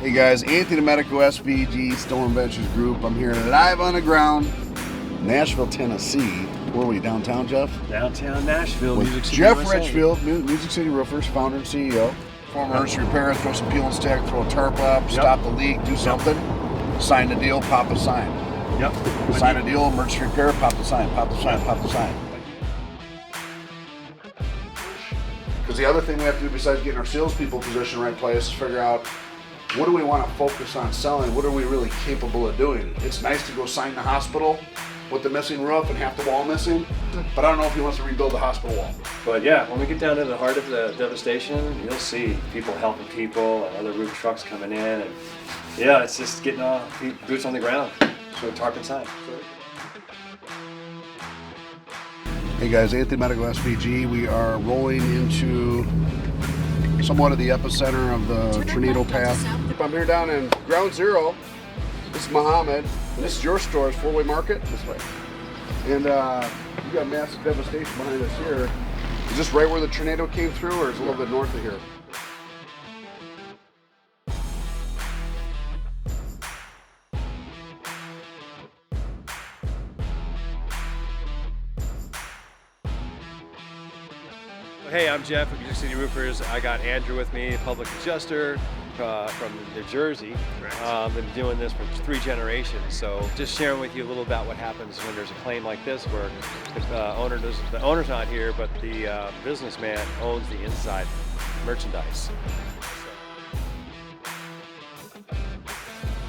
Hey guys, Anthony Medico, SVG Storm Ventures Group. I'm here live on the ground, Nashville, Tennessee. Where are we, downtown, Jeff? Downtown Nashville, with Music City, Jeff USA. Richfield, Music City Roofers, founder and CEO. Former emergency repair, throw some peel and stick, throw a tarp up, stop the leak, do something. Sign the deal, pop a sign. Yep. Sign a deal, emergency repair, pop the sign, pop the sign, pop the sign. Because the other thing we have to do besides getting our salespeople positioned in the right place is figure out what do we want to focus on selling? What are we really capable of doing? It's nice to go sign the hospital with the missing roof and half the wall missing, but I don't know if he wants to rebuild the hospital wall. But yeah, when we get down to the heart of the devastation, you'll see people helping people and other roof trucks coming in, and yeah, it's just getting boots on the ground, so tarp inside. Hey guys, Anthony Medical SVG. We are rolling into somewhat of the epicenter of the tornado path. I'm here down in ground zero. This is Muhammad. And this is your store, it's Four-Way Market, this way. And you got massive devastation behind us here. Is this right where the tornado came through, or is it a little bit north of here? Hey, I'm Jeff with Music City Roofers. I got Andrew with me, a public adjuster from New Jersey. Been doing this for 3 generations. So just sharing with you a little about what happens when there's a claim like this, where the owner's not here, but the businessman owns the inside merchandise.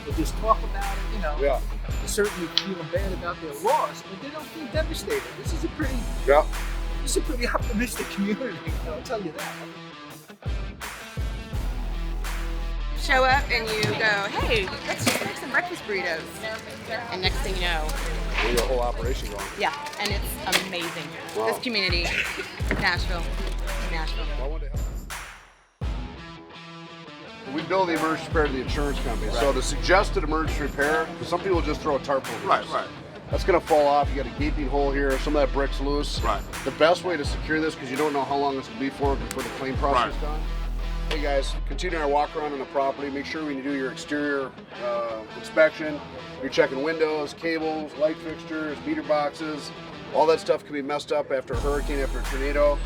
They just talk about it, you know. Yeah. They certainly feel bad about their loss, but they don't feel devastated. This is a pretty optimistic community, I'll tell you that. Show up and you go, hey, let's just make some breakfast burritos. And next thing you know, Your whole operation going. yeah, and it's amazing. Wow. This community, Nashville. I wanted to help. We bill the emergency repair to the insurance company. So the suggested emergency repair, some people just throw a tarp over this. Right. That's gonna fall off. You got a gaping hole here. Some of that brick's loose. Right. The best way to secure this, because you don't know how long this will be for before the claim process is done. Hey guys, continue our walk around on the property. Make sure when you do your exterior inspection, you're checking windows, cables, light fixtures, meter boxes. All that stuff can be messed up after a hurricane, after a tornado.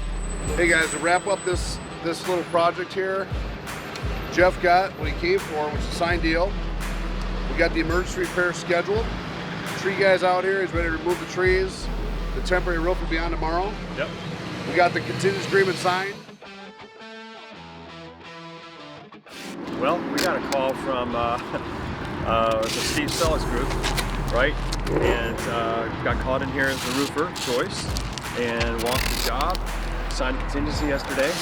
Hey guys, to wrap up this little project here, Jeff got what he came for, which is a signed deal. We got the emergency repair scheduled. Tree guy's out here, he's ready to remove the trees. The temporary roof will be on tomorrow. Yep. We got the contingency agreement signed. Well, we got a call from the Steve Sellis group, right? And got caught in here as the roofer choice and walked the job, signed a contingency yesterday.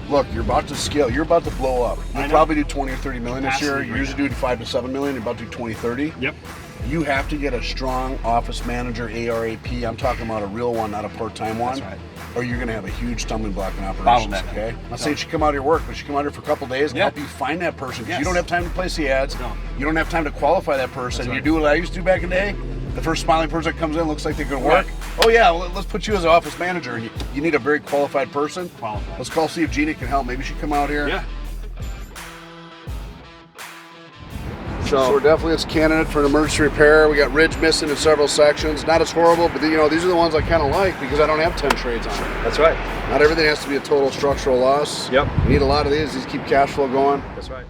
Look, you're about to scale. You're about to blow up. You'll probably do 20 or 30 million this year. You usually do 5 to 7 million. You're about to do 20, 30. Yep. You have to get a strong office manager, ARAP. I'm talking about a real one, not a part-time one. That's right. Or you're going to have a huge stumbling block in operations. Bottleneck. Okay. I'm not saying you should come out here work, but you should come out here for a couple of days and help you find that person. Because you don't have time to place the ads. No. You don't have time to qualify that person. Right. You do what I used to do back in the day. The first smiling person that comes in looks like they could work. Oh yeah, well, let's put you as an office manager. You need a very qualified person. Let's call, see if Gina can help. Maybe she can come out here. Yeah. So we're definitely its candidate for an emergency repair. We got ridge missing in several sections. Not as horrible, but you know, these are the ones I kind of like because I don't have 10 trades on it. That's right. Not everything has to be a total structural loss. Yep. You need a lot of these keep cash flow going. That's right.